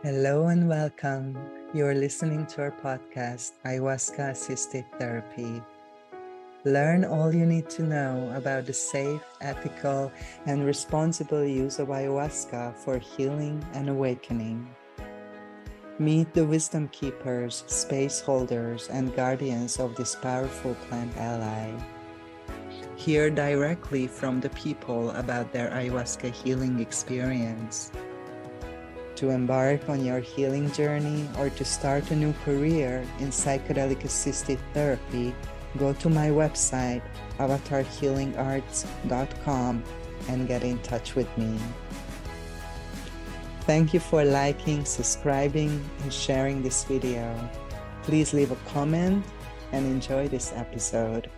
Hello and welcome. You're listening to our podcast, Ayahuasca Assisted Therapy. Learn all you need to know about the safe, ethical, and responsible use of ayahuasca for healing and awakening. Meet the wisdom keepers, space holders, and guardians of this powerful plant ally. Hear directly from the people about their ayahuasca healing experience. To embark on your healing journey or to start a new career in psychedelic assisted therapy, go to my website, avatarhealingarts.com, and get in touch with me. Thank you for liking, subscribing, and sharing this video. Please leave a comment and enjoy this episode.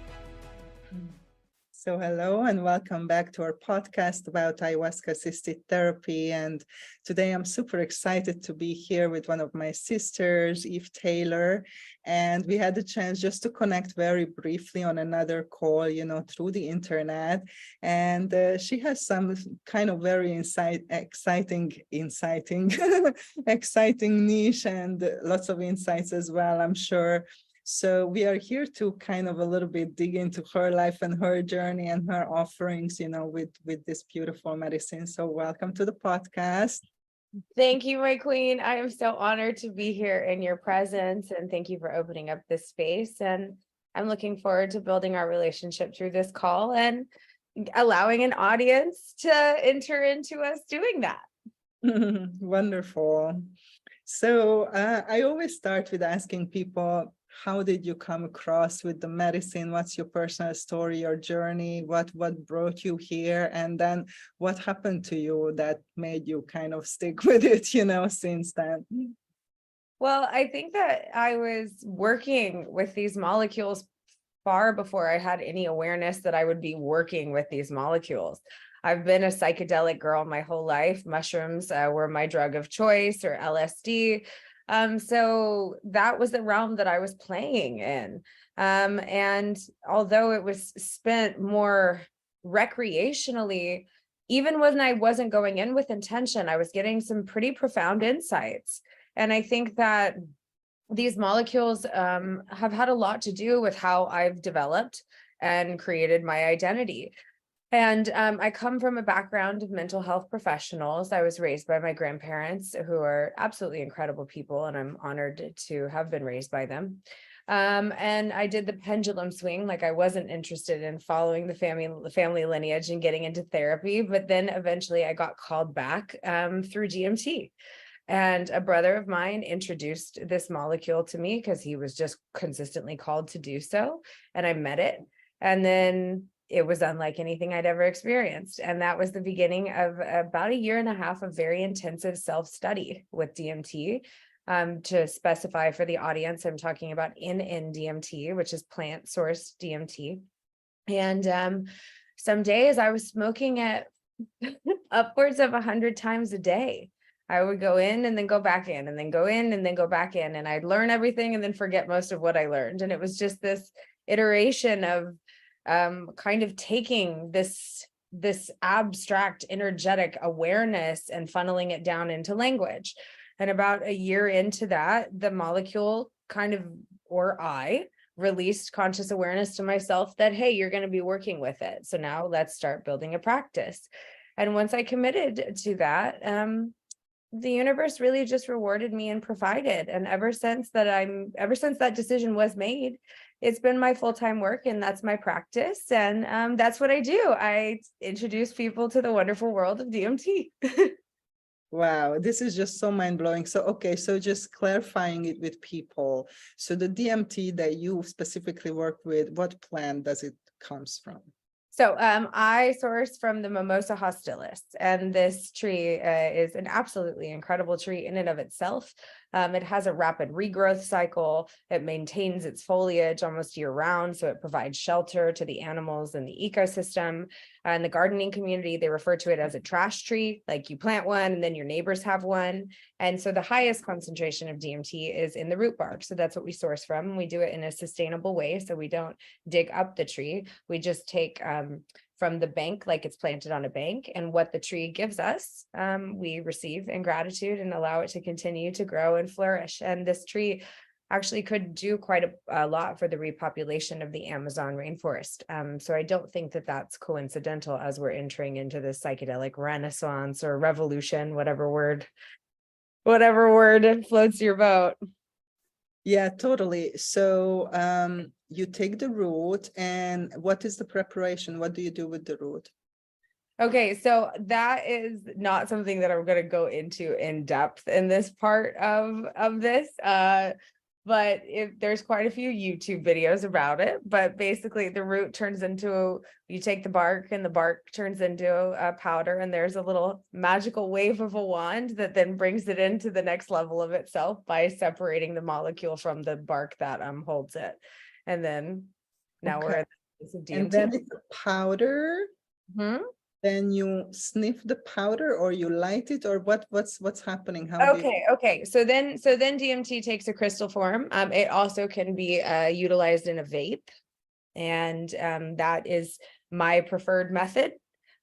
So hello and welcome back to our podcast about ayahuasca-assisted therapy. And today I'm super excited to be here with one of my sisters, Eve Taylor. And we had the chance just to connect very briefly on another call, through the internet. And she has some kind of very exciting niche and lots of insights as well, I'm sure. So we are here to kind of a little bit dig into her life and her journey and her offerings, with this beautiful medicine. So welcome to the podcast. Thank you, my queen. I am so honored to be here in your presence, and thank you for opening up this space. And I'm looking forward to building our relationship through this call and allowing an audience to enter into us doing that. Wonderful. So I always start with asking people, how did you come across with the medicine? What's your personal story, your journey? What brought you here? And then what happened to you that made you kind of stick with it, since then? Well, I think that I was working with these molecules far before I had any awareness that I would be working with these molecules. I've been a psychedelic girl my whole life. Mushrooms were my drug of choice, or LSD. So that was the realm that I was playing in. And although it was spent more recreationally, even when I wasn't going in with intention, I was getting some pretty profound insights. And I think that these molecules have had a lot to do with how I've developed and created my identity. And I come from a background of mental health professionals. I was raised by my grandparents, who are absolutely incredible people, and I'm honored to have been raised by them. And I did the pendulum swing, like I wasn't interested in following the family lineage and getting into therapy, but then eventually I got called back through DMT. And a brother of mine introduced this molecule to me because he was just consistently called to do so, and I met it. And then it was unlike anything I'd ever experienced. And that was the beginning of about a year and a half of very intensive self-study with DMT. To specify for the audience, I'm talking about N-N-DMT, which is plant source DMT. And some days I was smoking it upwards of 100 times a day. I would go in and then go back in, and then go in and then go back in, and I'd learn everything and then forget most of what I learned. And it was just this iteration of kind of taking this abstract energetic awareness and funneling it down into language. And about a year into that, the molecule I released conscious awareness to myself that, hey, you're going to be working with it. So now let's start building a practice. And once I committed to that, the universe really just rewarded me and provided. And ever since that decision was made, it's been my full-time work, and that's my practice. And that's what I do. I introduce people to the wonderful world of DMT. Wow, this is just so mind-blowing. So just clarifying it with people. So the DMT that you specifically work with, what plant does it comes from? So I source from the Mimosa hostilis, and this tree is an absolutely incredible tree in and of itself. It has a rapid regrowth cycle. It maintains its foliage almost year round, so it provides shelter to the animals and the ecosystem. In the gardening community, they refer to it as a trash tree, like you plant one and then your neighbors have one. And so the highest concentration of DMT is in the root bark. So that's what we source from. We do it in a sustainable way. So we don't dig up the tree. We just take from the bank, like it's planted on a bank, and what the tree gives us, we receive in gratitude and allow it to continue to grow and flourish. And this tree actually could do quite a lot for the repopulation of the Amazon rainforest. So I don't think that that's coincidental as we're entering into this psychedelic renaissance or revolution, whatever word floats your boat. Yeah, totally. So you take the root, and what is the preparation? What do you do with the root? Okay, so that is not something that I'm going to go into in depth in this part of this. But there's quite a few YouTube videos about it. But basically, the root turns into, you take the bark, and the bark turns into a powder, and there's a little magical wave of a wand that then brings it into the next level of itself by separating the molecule from the bark that holds it. And then now we're at the DMT. And then it's a powder. Mm-hmm. Then you sniff the powder, or you light it, or what's happening? Okay. So then DMT takes a crystal form. It also can be utilized in a vape, and that is my preferred method.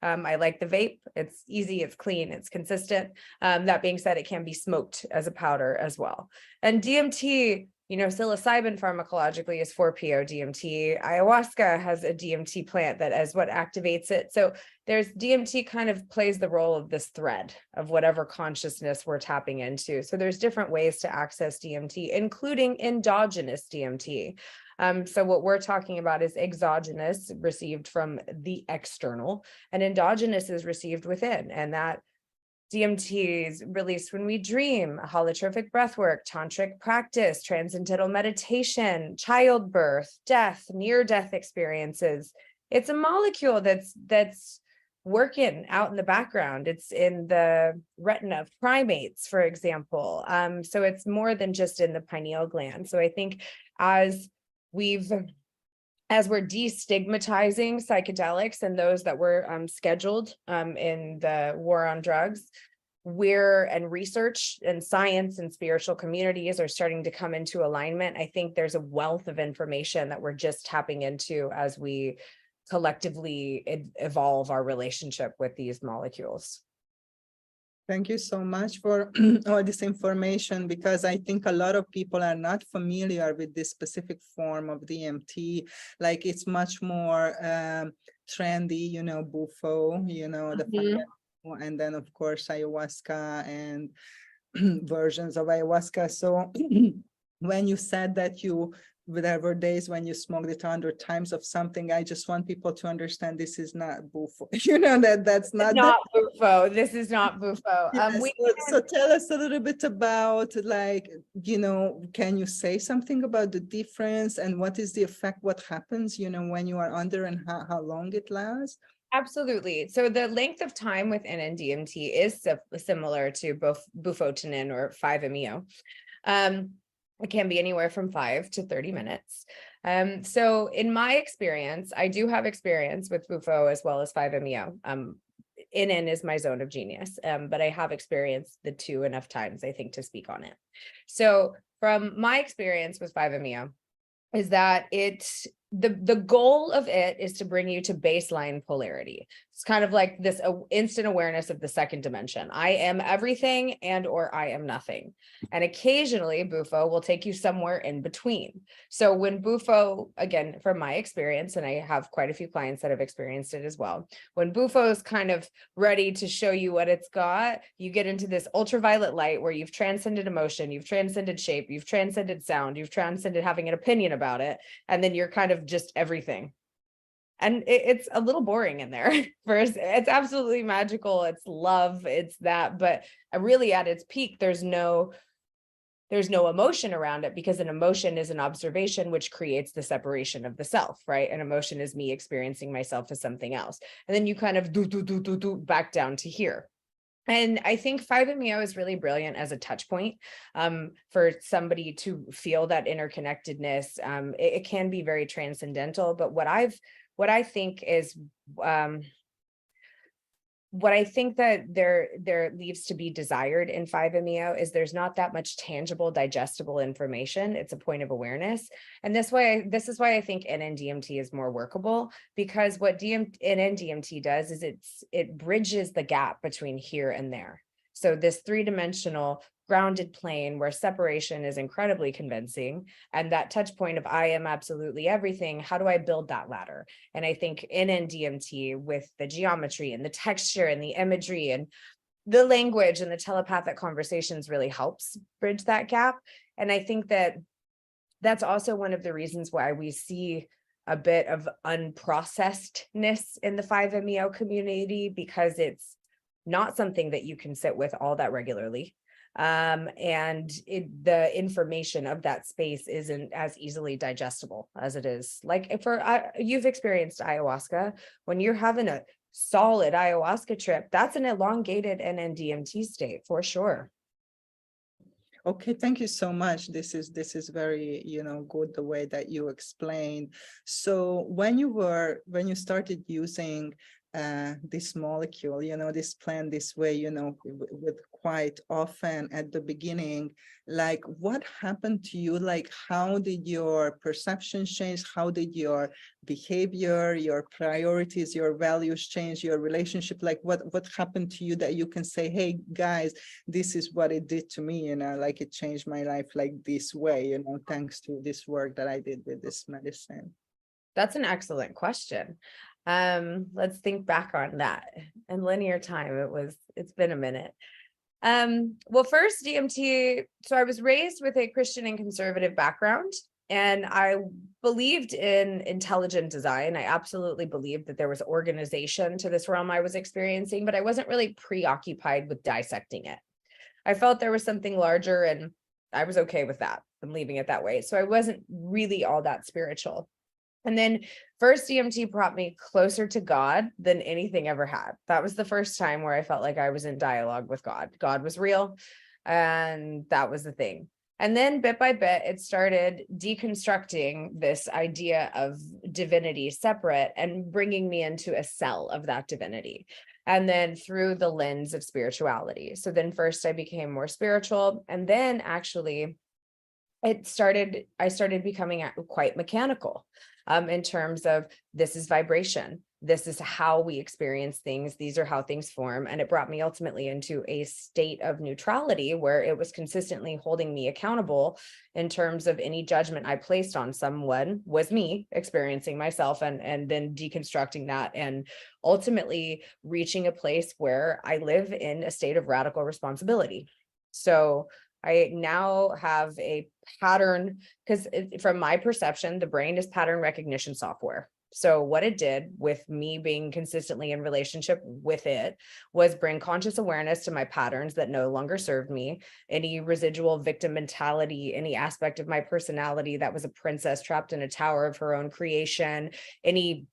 I like the vape. It's easy, it's clean, it's consistent. That being said, it can be smoked as a powder as well. And DMT, psilocybin pharmacologically is 4-PO-DMT. Ayahuasca has a DMT plant that is what activates it. So there's DMT kind of plays the role of this thread of whatever consciousness we're tapping into. So there's different ways to access DMT, including endogenous DMT. So what we're talking about is exogenous, received from the external, and endogenous is received within. And that DMT is released when we dream, holotropic breathwork, tantric practice, transcendental meditation, childbirth, death, near-death experiences. It's a molecule that's working out in the background. It's in the retina of primates, for example. So it's more than just in the pineal gland. So I think as we're destigmatizing psychedelics and those that were scheduled in the war on drugs, and research and science and spiritual communities are starting to come into alignment. I think there's a wealth of information that we're just tapping into as we collectively evolve our relationship with these molecules. Thank you so much for all this information, because I think a lot of people are not familiar with this specific form of DMT. Like, it's much more trendy, Bufo, the and then of course ayahuasca and versions of ayahuasca. So when you said that there were days when you smoked it 100 times of something, I just want people to understand this is not Bufo. That's not Bufo. This is not Bufo. Yes, so tell us a little bit about, can you say something about the difference, and what is the effect, what happens, when you are under, and how long it lasts? Absolutely. So the length of time with N-N-DMT is similar to both bufotenin or 5-MeO. It can be anywhere from 5 to 30 minutes. So in my experience, I do have experience with Bufo as well as 5-MeO. N-N is my zone of genius, but I have experienced the two enough times, I think, to speak on it. So from my experience with 5-MeO is that the goal of it is to bring you to baseline polarity. It's kind of like this instant awareness of the second dimension. I am everything or I am nothing. And occasionally Bufo will take you somewhere in between. So when Bufo, again, from my experience, and I have quite a few clients that have experienced it as well, when Bufo is kind of ready to show you what it's got, you get into this ultraviolet light where you've transcended emotion, you've transcended shape, you've transcended sound, you've transcended having an opinion about it. And then you're kind of just everything. And it's a little boring in there. First, it's absolutely magical. It's love. It's that. But really at its peak, there's no emotion around it, because an emotion is an observation, which creates the separation of the self, right? An emotion is me experiencing myself as something else. And then you kind of do back down to here. And I think 5-MeO is really brilliant as a touch point for somebody to feel that interconnectedness. It can be very transcendental, but what I think is what I think that there leaves to be desired in 5-MeO is there's not that much tangible, digestible information. It's a point of awareness. And this is why I think N-N-DMT is more workable, because what N-N-DMT does is it bridges the gap between here and there. So this three-dimensional grounded plane where separation is incredibly convincing, and that touch point of I am absolutely everything, how do I build that ladder? And I think N-N-DMT, with the geometry and the texture and the imagery and the language and the telepathic conversations, really helps bridge that gap. And I think that that's also one of the reasons why we see a bit of unprocessedness in the 5-MeO community, because it's not something that you can sit with all that regularly. And the information of that space isn't as easily digestible as it is. Like you've experienced ayahuasca. When you're having a solid ayahuasca trip, that's an elongated N-N-DMT state for sure. Okay, thank you so much. This is very, good the way that you explained. So when you started using this molecule, this plant this way, with quite often at the beginning, like what happened to you? Like, how did your perception change? How did your behavior, your priorities, your values change, your relationship? Like what happened to you that you can say, hey guys, this is what it did to me, like it changed my life like this way, thanks to this work that I did with this medicine? That's an excellent question. Let's think back on that. In linear time, it's been a minute. Well, first DMT, so I was raised with a Christian and conservative background, and I believed in intelligent design. I absolutely believed that there was organization to this realm I was experiencing, but I wasn't really preoccupied with dissecting it. I felt there was something larger, and I was okay with that. I'm leaving it that way. So I wasn't really all that spiritual. And then first DMT brought me closer to God than anything ever had. That was the first time where I felt like I was in dialogue with God. God was real, and that was the thing. And then bit by bit, it started deconstructing this idea of divinity separate and bringing me into a cell of that divinity. And then through the lens of spirituality. So then first I became more spiritual, and then actually I started becoming quite mechanical. In terms of this is vibration. This is how we experience things. These are how things form. And it brought me ultimately into a state of neutrality where it was consistently holding me accountable in terms of any judgment I placed on someone was me experiencing myself, and then deconstructing that and ultimately reaching a place where I live in a state of radical responsibility. So I now have a pattern, because from my perception, the brain is pattern recognition software. So what it did with me being consistently in relationship with it was bring conscious awareness to my patterns that no longer served me, any residual victim mentality, any aspect of my personality that was a princess trapped in a tower of her own creation, any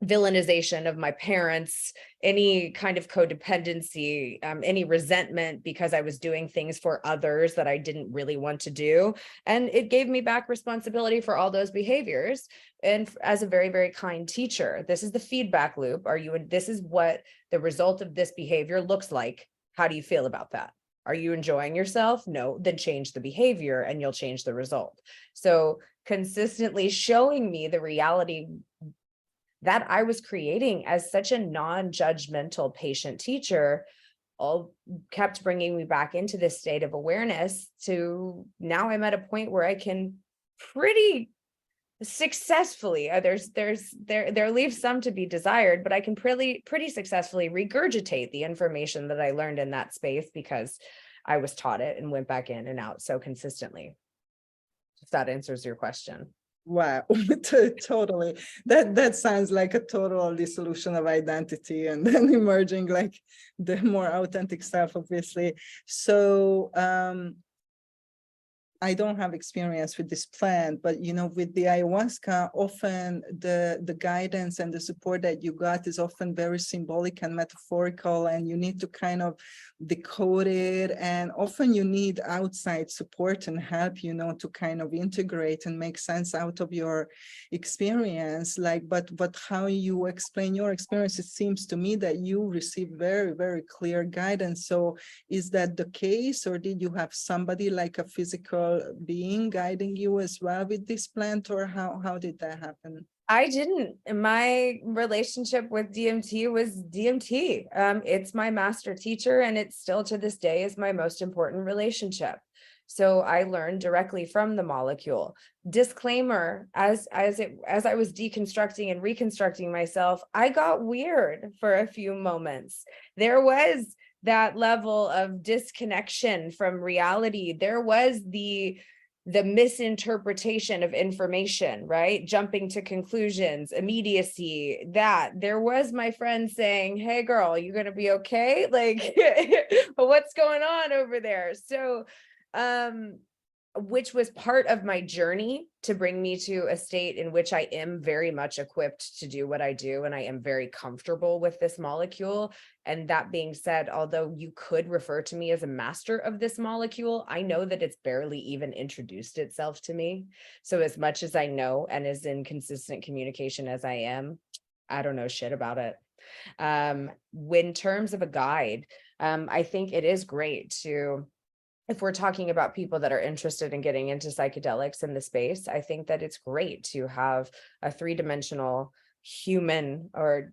villainization of my parents, any kind of codependency, any resentment because I was doing things for others that I didn't really want to do. And it gave me back responsibility for all those behaviors. And as a very, very kind teacher, this is the feedback loop. This is what the result of this behavior looks like. How do you feel about that? Are you enjoying yourself? No, then change the behavior and you'll change the result. So consistently showing me the reality that I was creating as such a non-judgmental patient teacher all kept bringing me back into this state of awareness to now I'm at a point where I can pretty successfully, there leaves some to be desired, but I can pretty successfully regurgitate the information that I learned in that space because I was taught it and went back in and out so consistently. If that answers your question. Wow, totally. That sounds like a total dissolution of identity and then emerging like the more authentic self, obviously. So I don't have experience with this plant, but with the ayahuasca, often the guidance and the support that you got is often very symbolic and metaphorical, and you need to kind of decode it. And often you need outside support and help, to kind of integrate and make sense out of your experience. But how you explain your experience, it seems to me that you receive very, very clear guidance. So is that the case, or did you have somebody like a physical being guiding you as well with this plant, or how did that happen? I didn't. My relationship with DMT was DMT. It's my master teacher, and it still to this day is my most important relationship. So I learned directly from the molecule. Disclaimer, as I was deconstructing and reconstructing myself, I got weird for a few moments. There was that level of disconnection from reality. There was the misinterpretation of information, right? Jumping to conclusions, immediacy, that there was my friend saying, hey girl, you gonna be okay? Like, what's going on over there? So, which was part of my journey to bring me to a state in which I am very much equipped to do what I do. And I am very comfortable with this molecule. And that being said, although you could refer to me as a master of this molecule, I know that it's barely even introduced itself to me. So as much as I know and is in consistent communication as I am, I don't know shit about it. In terms of a guide, I think it is great to, if we're talking about people that are interested in getting into psychedelics in the space, I think that it's great to have a three-dimensional human or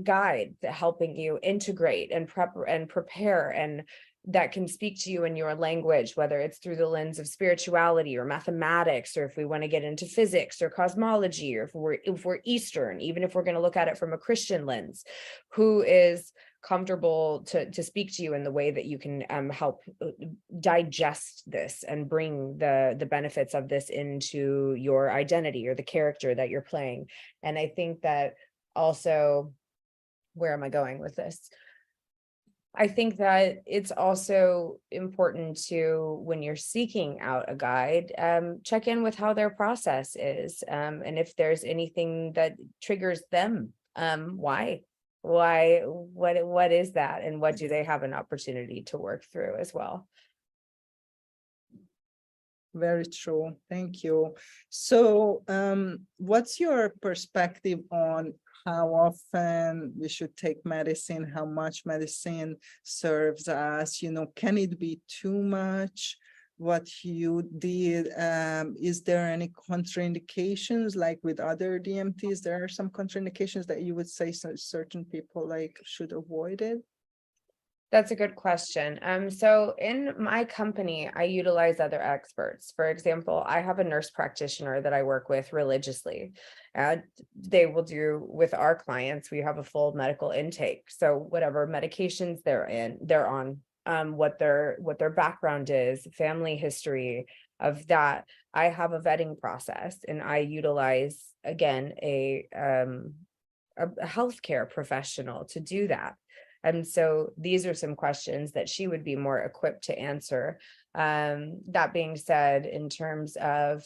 guide helping you integrate and prepare, and that can speak to you in your language, whether it's through the lens of spirituality or mathematics, or if we want to get into physics or cosmology, or if we're Eastern, even if we're going to look at it from a Christian lens, who is comfortable to speak to you in the way that you can help digest this and bring the benefits of this into your identity or the character that you're playing. And I think that also, where am I going with this? I think that it's also important to, when you're seeking out a guide, check in with how their process is, and if there's anything that triggers them. Why, what is that, and what do they have an opportunity to work through as well? Very true. Thank you. So what's your perspective on how often we should take medicine, how much medicine serves us? Can it be too much? What you did, is there any contraindications, like with other DMTs? There are some contraindications that you would say certain people should avoid it? That's a good question. So in my company, I utilize other experts. For example, I have a nurse practitioner that I work with religiously. They will do with our clients, we have a full medical intake. So whatever medications they're on, what their background is, family history of that. I have a vetting process, and I utilize, again, a healthcare professional to do that. And so these are some questions that she would be more equipped to answer. That being said, in terms of,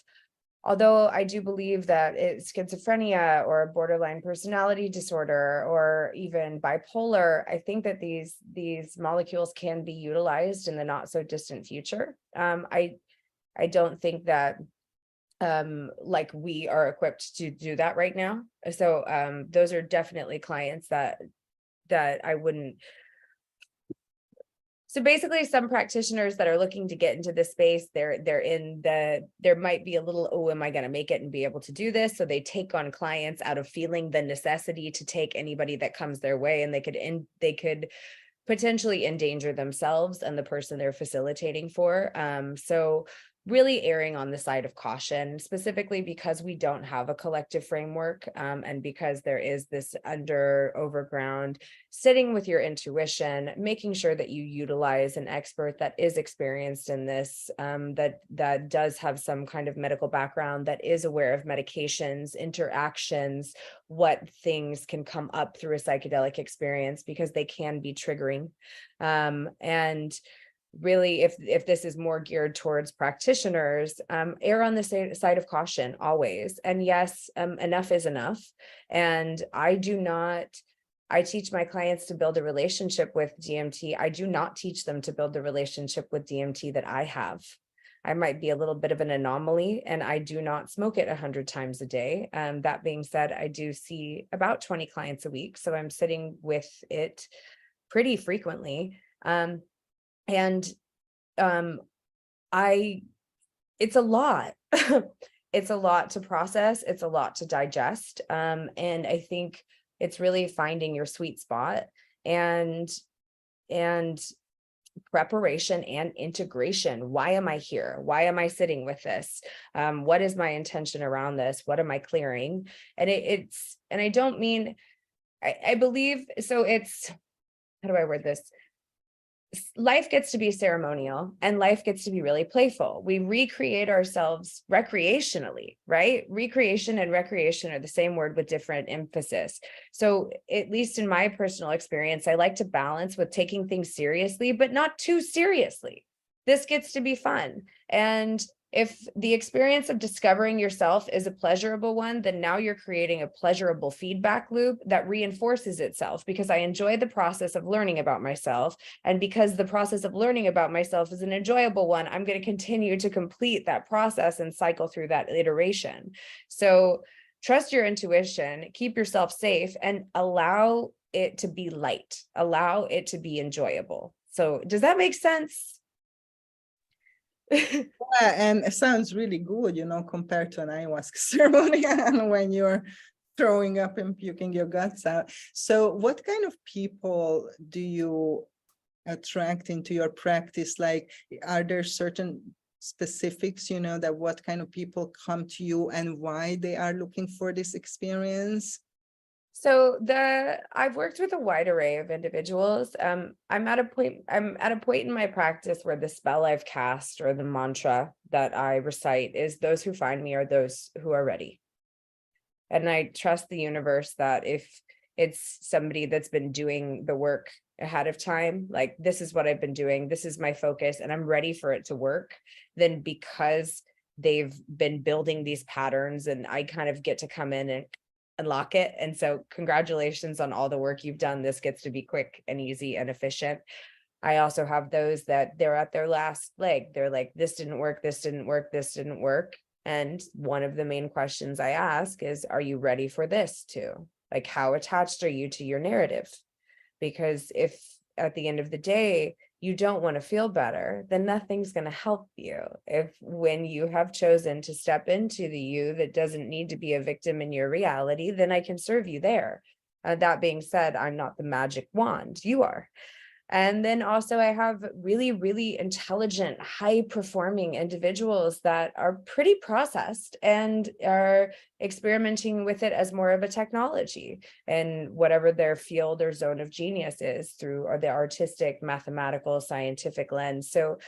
although I do believe that it's schizophrenia or borderline personality disorder or even bipolar, I think that these molecules can be utilized in the not so distant future. I don't think that like we are equipped to do that right now. So those are definitely clients that I wouldn't. So basically, some practitioners that are looking to get into this space, there might be a little, oh, am I going to make it and be able to do this? So they take on clients out of feeling the necessity to take anybody that comes their way, and they could potentially endanger themselves and the person they're facilitating for. So really erring on the side of caution, specifically because we don't have a collective framework, and because there is this overground, sitting with your intuition, making sure that you utilize an expert that is experienced in this, that does have some kind of medical background, that is aware of medications, interactions, what things can come up through a psychedelic experience, because they can be triggering. And really, if this is more geared towards practitioners, err on the side of caution always. And yes, enough is enough. And I teach my clients to build a relationship with DMT. I do not teach them to build the relationship with DMT that I have. I might be a little bit of an anomaly, and I do not smoke it 100 times a day. That being said, I do see about 20 clients a week, so I'm sitting with it pretty frequently. And it's a lot. It's a lot to process. It's a lot to digest. And I think it's really finding your sweet spot, and preparation and integration. Why am I here? Why am I sitting with this? What is my intention around this? What am I clearing? And and I don't mean, I believe, so it's, how do I word this? Life gets to be ceremonial, and life gets to be really playful. We recreate ourselves recreationally, right? Recreation and recreation are the same word with different emphasis. So at least in my personal experience, I like to balance with taking things seriously, but not too seriously. This gets to be fun. And if the experience of discovering yourself is a pleasurable one, then now you're creating a pleasurable feedback loop that reinforces itself, because I enjoy the process of learning about myself. And because the process of learning about myself is an enjoyable one, I'm going to continue to complete that process and cycle through that iteration. So trust your intuition, keep yourself safe, and allow it to be light, allow it to be enjoyable. So does that make sense? Yeah, and it sounds really good, compared to an ayahuasca ceremony and when you're throwing up and puking your guts out. So what kind of people do you attract into your practice? Like, are there certain specifics, that what kind of people come to you and why they are looking for this experience? So I've worked with a wide array of individuals. I'm at a point in my practice where the spell I've cast, or the mantra that I recite, is those who find me are those who are ready. And I trust the universe that if it's somebody that's been doing the work ahead of time, like, this is what I've been doing, this is my focus, and I'm ready for it to work, then because they've been building these patterns and I kind of get to come in and unlock it. And so congratulations on all the work you've done. This gets to be quick and easy and efficient. I also have those that they're at their last leg. They're like, this didn't work, this didn't work, this didn't work. And one of the main questions I ask is, are you ready for this too? Like, how attached are you to your narrative? Because if at the end of the day, you don't want to feel better, then nothing's going to help you. When you have chosen to step into the you that doesn't need to be a victim in your reality, then I can serve you there. That being said, I'm not the magic wand, you are. And then also I have really, really intelligent, high-performing individuals that are pretty processed and are experimenting with it as more of a technology, and whatever their field or zone of genius is, through or the artistic, mathematical, scientific lens. So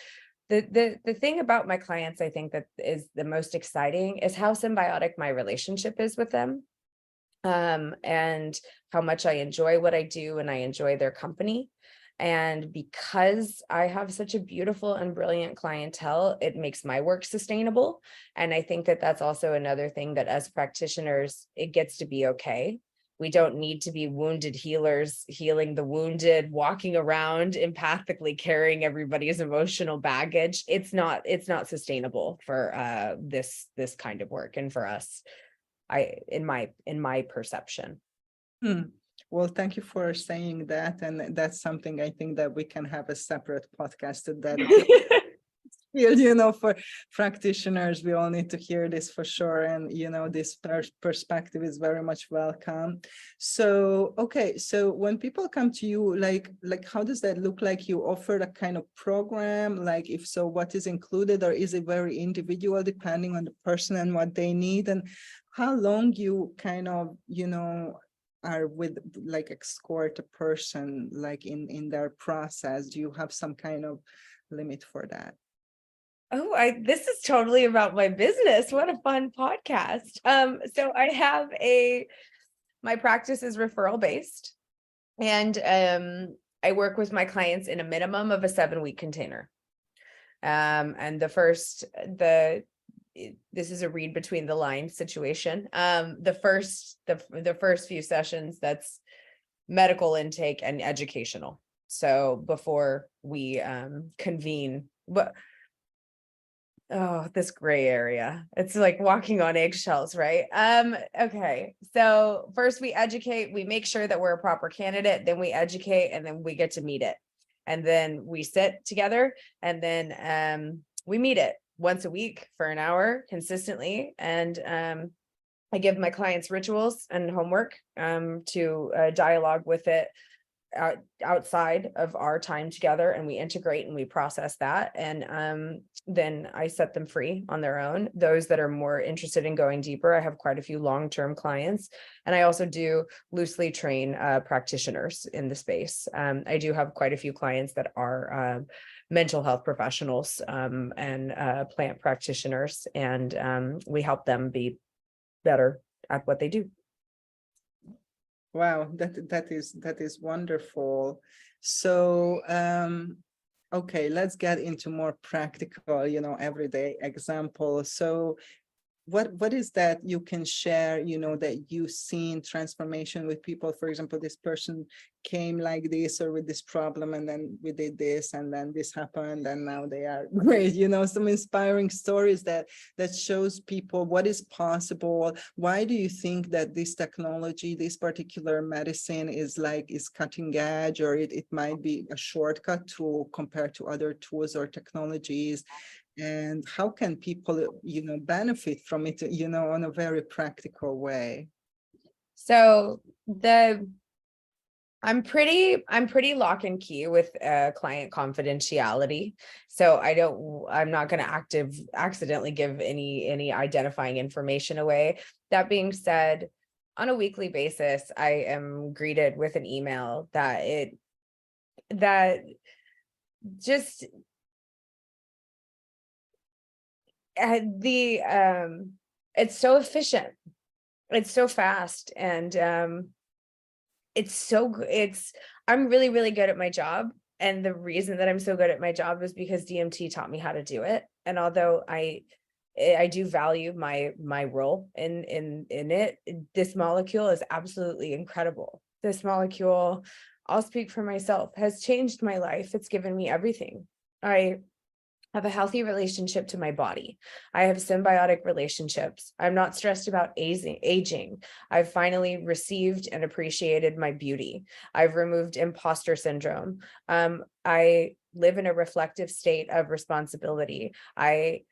the thing about my clients, I think, that is the most exciting, is how symbiotic my relationship is with them, and how much I enjoy what I do and I enjoy their company. And because I have such a beautiful and brilliant clientele, it makes my work sustainable. And I think that that's also another thing, that as practitioners, it gets to be okay. We don't need to be wounded healers, healing the wounded, walking around empathically carrying everybody's emotional baggage. It's not sustainable for this kind of work, and for us, in my perception. Well, thank you for saying that. And that's something I think that we can have a separate podcast to dedicate. For practitioners, we all need to hear this for sure. And, this perspective is very much welcome. So, okay. So when people come to you, like, how does that look like? You offer a kind of program? Like, if so, what is included, or is it very individual depending on the person and what they need? And how long you kind of, are with, like, escort a person, like in their process? Do you have some kind of limit for that? Oh, this is totally about my business. What a fun podcast. So I have my practice is referral based, and I work with my clients in a minimum of a 7-week container. And this is a read between the lines situation. The first few sessions, that's medical intake and educational. So before we convene, but this gray area, it's like walking on eggshells, right? Okay, so first we educate, we make sure that we're a proper candidate, then we educate, and then we get to meet it, and then we sit together, and then we meet it once a week for an hour consistently. And I give my clients rituals and homework to dialogue with it outside of our time together, and we integrate and we process that. And then I set them free on their own. Those that are more interested in going deeper, I have quite a few long-term clients, and I also do loosely train practitioners in the space. I do have quite a few clients that are mental health professionals and plant practitioners, and we help them be better at what they do. Wow, that is wonderful. So okay, let's get into more practical, everyday examples. So what is that you can share, that you've seen transformation with people? For example, this person came like this or with this problem, and then we did this, and then this happened, and now they are great. Some inspiring stories that shows people what is possible. Why do you think that this technology, this particular medicine is cutting edge, or it might be a shortcut to compare to other tools or technologies? And how can people, benefit from it, on a very practical way? So I'm pretty lock and key with client confidentiality. So I'm not going to accidentally give any identifying information away. That being said, on a weekly basis, I am greeted with an email that just it's so efficient, it's so fast, and I'm really, really good at my job. And the reason that I'm so good at my job is because DMT taught me how to do it. And although I do value my role in it, this molecule is absolutely incredible. This molecule, I'll speak for myself, has changed my life. It's given me everything. I have a healthy relationship to my body. I have symbiotic relationships. I'm not stressed about aging. I've finally received and appreciated my beauty. I've removed imposter syndrome. I live in a reflective state of responsibility. I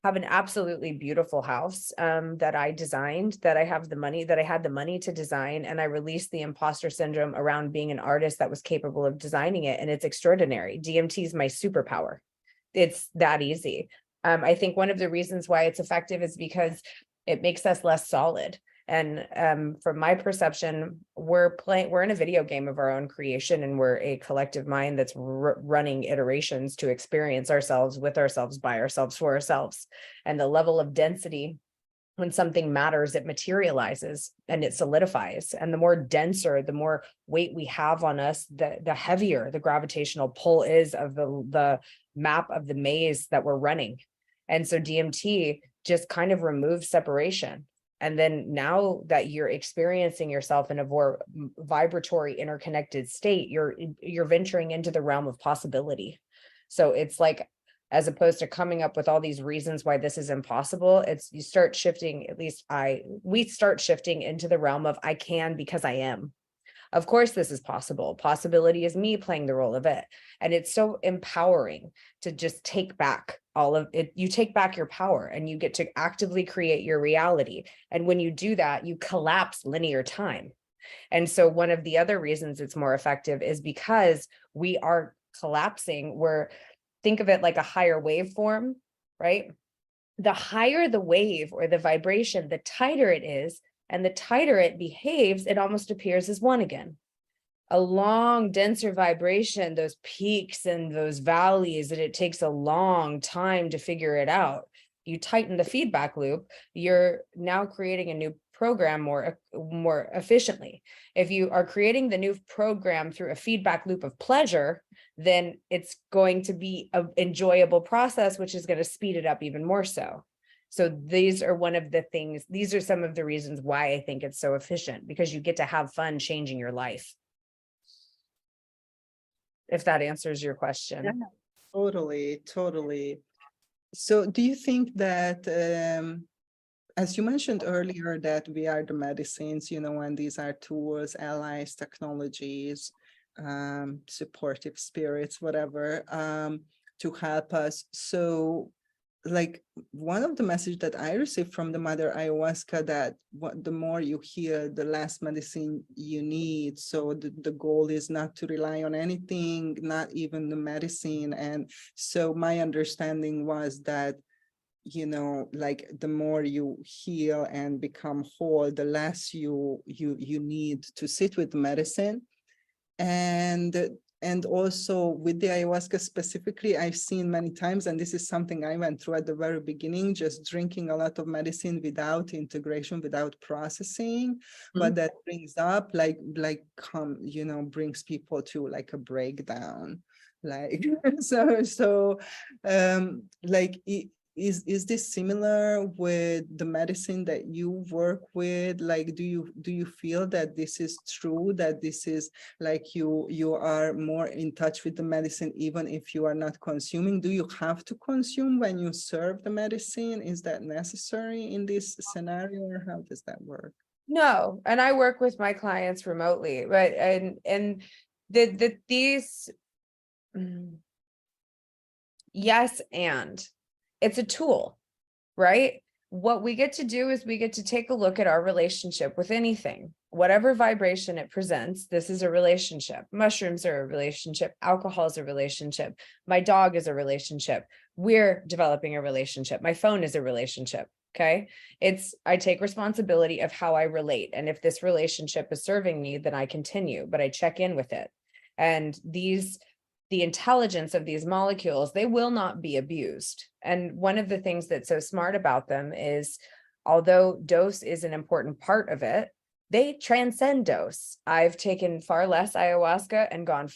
have an absolutely beautiful house that I designed, that I had the money to design, and I released the imposter syndrome around being an artist that was capable of designing it, and it's extraordinary. DMT is my superpower. It's that easy. I think one of the reasons why it's effective is because it makes us less solid. And from my perception, we're in a video game of our own creation, and we're a collective mind that's running iterations to experience ourselves, with ourselves, by ourselves, for ourselves. And the level of density, when something matters, it materializes and it solidifies. And the more denser, the more weight we have on us, the heavier the gravitational pull is of the map of the maze that we're running. And so DMT just kind of removes separation. And then now that you're experiencing yourself in a more vibratory, interconnected state, you're venturing into the realm of possibility. So it's like, as opposed to coming up with all these reasons why this is impossible, you start shifting, we start shifting into the realm of I can because I am. Of course, this is possible. Possibility is me playing the role of it. And it's so empowering to just take back all of it. You take back your power and you get to actively create your reality. And when you do that, you collapse linear time. And so one of the other reasons it's more effective is because we are collapsing. Think of it like a higher waveform, right? The higher the wave or the vibration, the tighter it is, and the tighter it behaves, it almost appears as one again. A long, denser vibration, those peaks and those valleys, that it takes a long time to figure it out. You tighten the feedback loop, you're now creating a new program more efficiently. If you are creating the new program through a feedback loop of pleasure, then it's going to be an enjoyable process, which is going to speed it up even more so. So these are one of the things, these are some of the reasons why I think it's so efficient, because you get to have fun changing your life. If that answers your question. Yeah, totally. So do you think that, as you mentioned earlier, that we are the medicines, and these are tools, allies, technologies, supportive spirits, whatever, to help us. So like one of the messages that I received from the mother ayahuasca, that the more you heal, the less medicine you need. So the goal is not to rely on anything, not even the medicine. And so my understanding was that, like the more you heal and become whole, the less you need to sit with medicine. And also with the ayahuasca specifically, I've seen many times, and this is something I went through at the very beginning, just drinking a lot of medicine without integration, without processing, what that brings up, brings people to like a breakdown, like like is this similar with the medicine that you work with? Like, do you feel that this is true, that this is like you are more in touch with the medicine even if you are not consuming? Do you have to consume when you serve the medicine? Is that necessary in this scenario, or how does that work? No, and I work with my clients remotely, but and these yes, and it's a tool, right? What we get to do is we get to take a look at our relationship with anything, whatever vibration it presents. This is a relationship. Mushrooms are a relationship. Alcohol is a relationship. My dog is a relationship. We're developing a relationship. My phone is a relationship. Okay. I take responsibility of how I relate. And if this relationship is serving me, then I continue, but I check in with it. And the intelligence of these molecules, they will not be abused. And one of the things that's so smart about them is, although dose is an important part of it, they transcend dose. I've taken far less ayahuasca and gone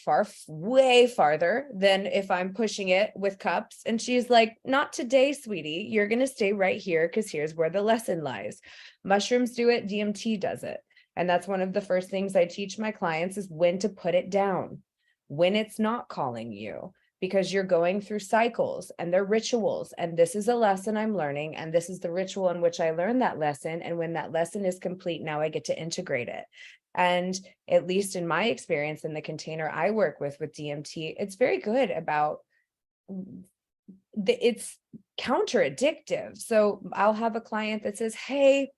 way farther than if I'm pushing it with cups. And she's like, not today, sweetie. You're going to stay right here because here's where the lesson lies. Mushrooms do it. DMT does it. And that's one of the first things I teach my clients is when to put it down, when it's not calling you, because you're going through cycles and they're rituals. And this is a lesson I'm learning. And this is the ritual in which I learned that lesson. And when that lesson is complete, now I get to integrate it. And at least in my experience in the container I work with DMT, it's very good about it's counter addictive. So I'll have a client that says, hey,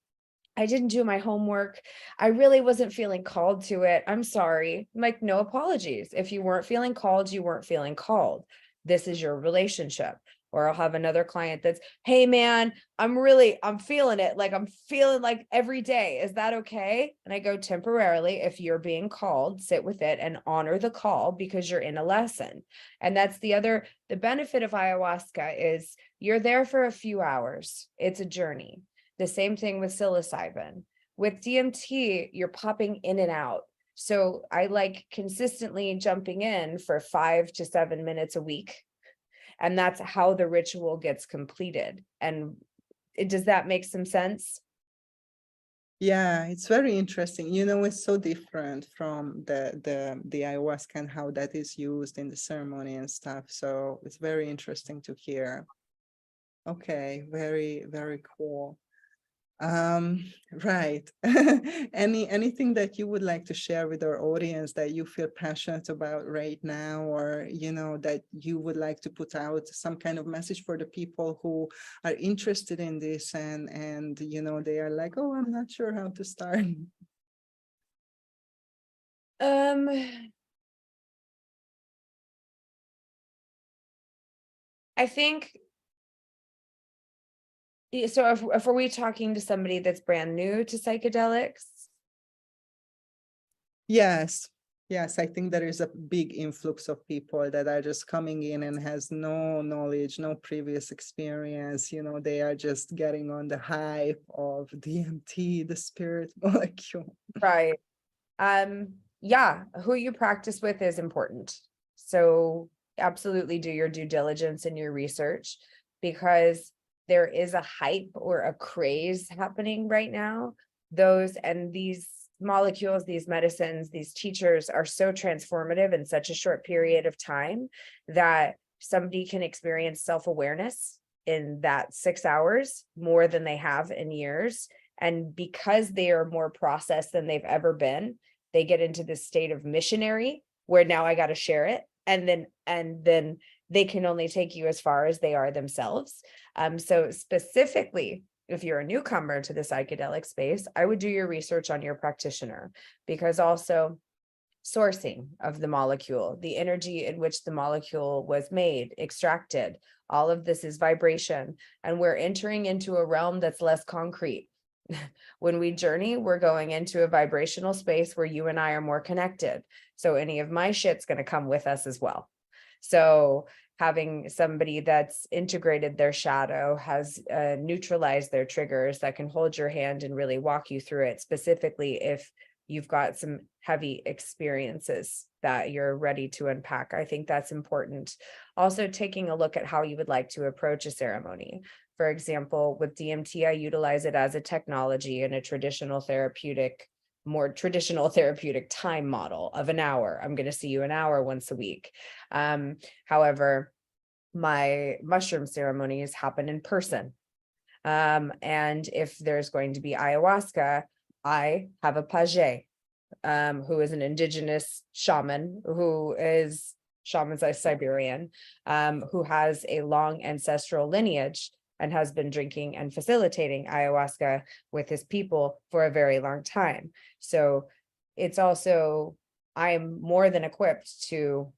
I didn't do my homework. I really wasn't feeling called to it. I'm sorry. I'm like, no apologies. If you weren't feeling called, you weren't feeling called. This is your relationship. Or I'll have another client that's, hey man, I'm feeling it. Like I'm feeling like every day. Is that okay? And I go, temporarily, if you're being called, sit with it and honor the call because you're in a lesson. And that's the benefit of ayahuasca is you're there for a few hours. It's a journey. The same thing with psilocybin. With DMT, you're popping in and out. So I like consistently jumping in for 5 to 7 minutes a week. And that's how the ritual gets completed. And does that make some sense? Yeah, it's very interesting. It's so different from the ayahuasca and how that is used in the ceremony and stuff. So it's very interesting to hear. Okay, very, very cool. Right. Anything that you would like to share with our audience that you feel passionate about right now, or that you would like to put out some kind of message for the people who are interested in this and they are like, oh, I'm not sure how to start. I think so. If are we talking to somebody that's brand new to psychedelics? Yes. I think there is a big influx of people that are just coming in and has no knowledge, no previous experience. They are just getting on the hype of DMT, the spirit molecule. Right. Yeah, who you practice with is important. So absolutely do your due diligence and your research, because there is a hype or a craze happening right now. These molecules, these medicines, these teachers are so transformative in such a short period of time that somebody can experience self-awareness in that 6 hours more than they have in years. And because they are more processed than they've ever been, they get into this state of missionary where now I got to share it. And then they can only take you as far as they are themselves. So specifically, if you're a newcomer to the psychedelic space, I would do your research on your practitioner, because also sourcing of the molecule, the energy in which the molecule was made, extracted, all of this is vibration. And we're entering into a realm that's less concrete. When we journey, we're going into a vibrational space where you and I are more connected. So any of my shit's going to come with us as well. So having somebody that's integrated their shadow, has neutralized their triggers, that can hold your hand and really walk you through it, specifically if you've got some heavy experiences that you're ready to unpack. I think that's important. Also, taking a look at how you would like to approach a ceremony. For example, with DMT, I utilize it as a technology in a more traditional therapeutic time model of an hour. I'm going to see you an hour once a week. However, my mushroom ceremonies happen in person. And if there's going to be ayahuasca, I have a page, who is an indigenous shaman, shaman's Siberian, who has a long ancestral lineage and has been drinking and facilitating ayahuasca with his people for a very long time. So it's also, I'm more than equipped to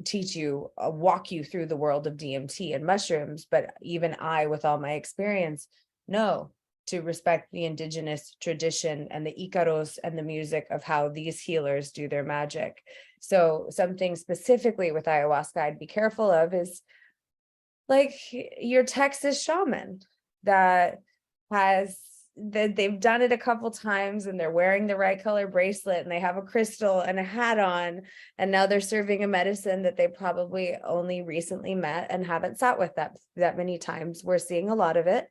teach you, walk you through the world of DMT and mushrooms, but even I, with all my experience, know to respect the indigenous tradition and the Icaros and the music of how these healers do their magic. So something specifically with ayahuasca I'd be careful of is like your Texas shaman that they've done it a couple times and they're wearing the right color bracelet and they have a crystal and a hat on, and now they're serving a medicine that they probably only recently met and haven't sat with that many times. We're seeing a lot of it,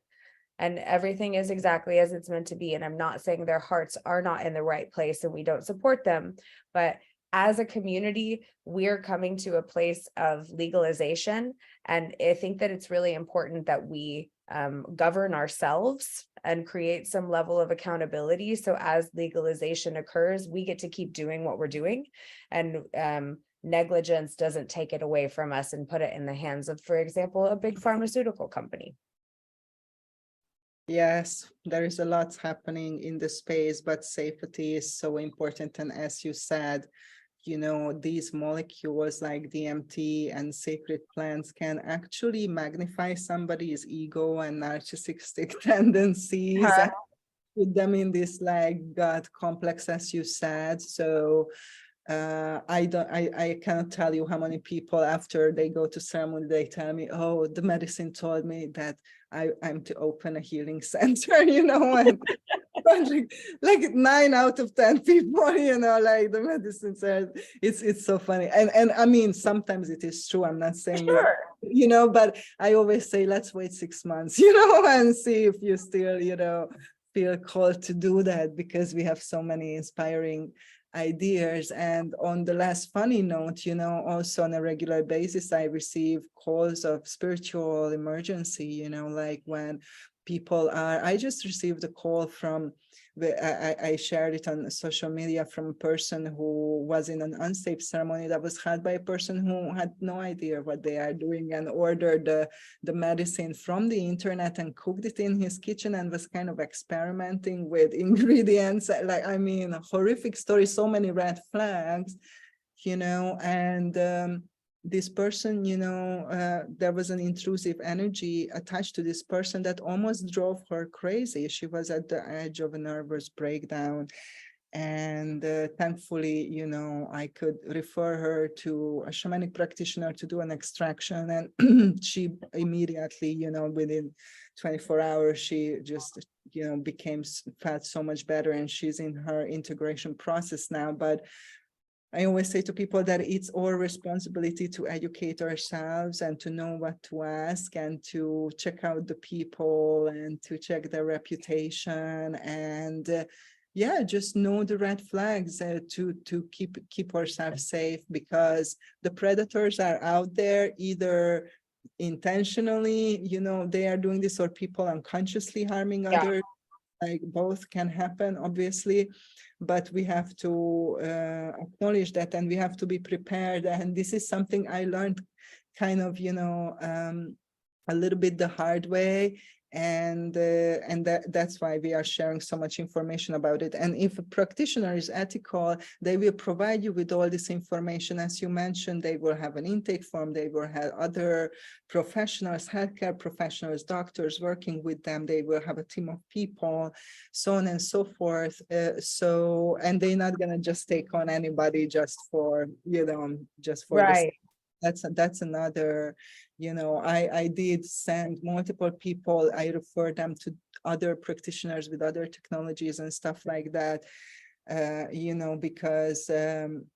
and everything is exactly as it's meant to be. And I'm not saying their hearts are not in the right place and we don't support them, but as a community, we're coming to a place of legalization. And I think that it's really important that we govern ourselves and create some level of accountability. So as legalization occurs, we get to keep doing what we're doing, and negligence doesn't take it away from us and put it in the hands of, for example, a big pharmaceutical company. Yes, there is a lot happening in the space, but safety is so important. And as you said, these molecules like DMT and sacred plants can actually magnify somebody's ego and narcissistic tendencies and put them in this like God complex, as you said. So I cannot tell you how many people after they go to ceremony, they tell me, oh, the medicine told me that I'm to open a healing center, and like 9 out of 10 people, like the medicine says, it's so funny. And I mean, sometimes it is true. I'm not saying Sure. but I always say, let's wait 6 months, and see if you still, feel called to do that, because we have so many inspiring ideas. And on the last funny note, also on a regular basis, I receive calls of spiritual emergency, like when people are, I just received a call from, I shared it on social media, from a person who was in an unsafe ceremony that was held by a person who had no idea what they are doing, and ordered the medicine from the internet and cooked it in his kitchen and was kind of experimenting with ingredients. Like, I mean, a horrific story, so many red flags, and this person, there was an intrusive energy attached to this person that almost drove her crazy. She was at the edge of a nervous breakdown. And thankfully, I could refer her to a shamanic practitioner to do an extraction. And she immediately, within 24 hours, she just, felt so much better. And she's in her integration process now. But I always say to people that it's our responsibility to educate ourselves and to know what to ask and to check out the people and to check their reputation and yeah, just know the red flags to keep ourselves safe, because the predators are out there, either intentionally, they are doing this, or people unconsciously harming Yeah. others. Like both can happen, obviously, but we have to acknowledge that, and we have to be prepared. And this is something I learned kind of, a little bit the hard way. And that's why we are sharing so much information about it. And if a practitioner is ethical, they will provide you with all this information. As you mentioned, they will have an intake form, they will have other professionals, healthcare professionals, doctors working with them, they will have a team of people, so on and so forth. And they're not going to just take on anybody just for, just for this. Right. That's another, I did send multiple people, I refer them to other practitioners with other technologies and stuff like that, because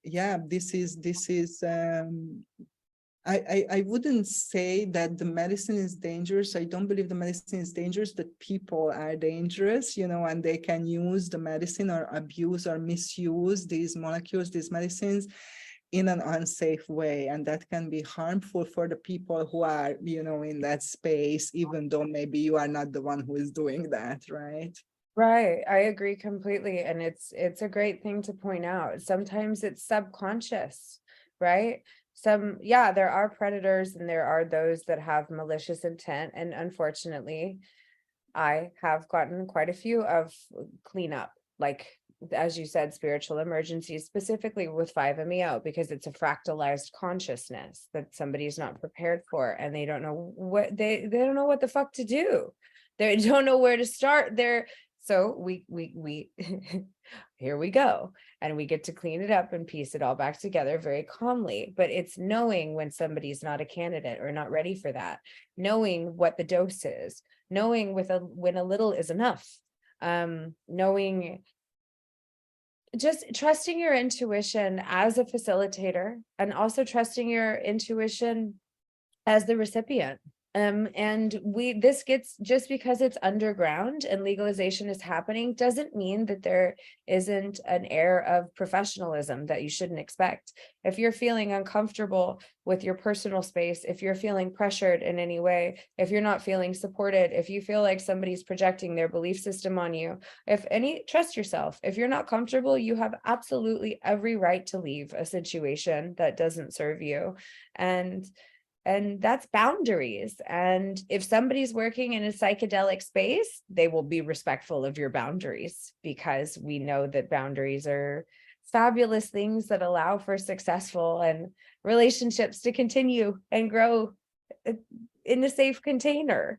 yeah, this is I wouldn't say that the medicine is dangerous. I don't believe the medicine is dangerous, that people are dangerous, and they can use the medicine or abuse or misuse these molecules, these medicines, in an unsafe way. And that can be harmful for the people who are, in that space, even though maybe you are not the one who is doing that, right? Right. I agree completely. And it's a great thing to point out. Sometimes it's subconscious, right? There are predators and there are those that have malicious intent. And unfortunately, I have gotten quite a few of cleanup, like, as you said, spiritual emergencies, specifically with 5-MeO, because it's a fractalized consciousness that somebody's not prepared for, and they don't know what they don't know what the fuck to do. They don't know where to start. So we here we go, and we get to clean it up and piece it all back together very calmly. But it's knowing when somebody's not a candidate or not ready for that, knowing what the dose is, knowing when a little is enough, knowing, just trusting your intuition as a facilitator, and also trusting your intuition as the recipient. And this gets, just because it's underground and legalization is happening, doesn't mean that there isn't an air of professionalism that you shouldn't expect. If you're feeling uncomfortable with your personal space, if you're feeling pressured in any way, if you're not feeling supported, if you feel like somebody's projecting their belief system on you, trust yourself. If you're not comfortable, you have absolutely every right to leave a situation that doesn't serve you. And that's boundaries. And if somebody's working in a psychedelic space, they will be respectful of your boundaries, because we know that boundaries are fabulous things that allow for successful and relationships to continue and grow in a safe container.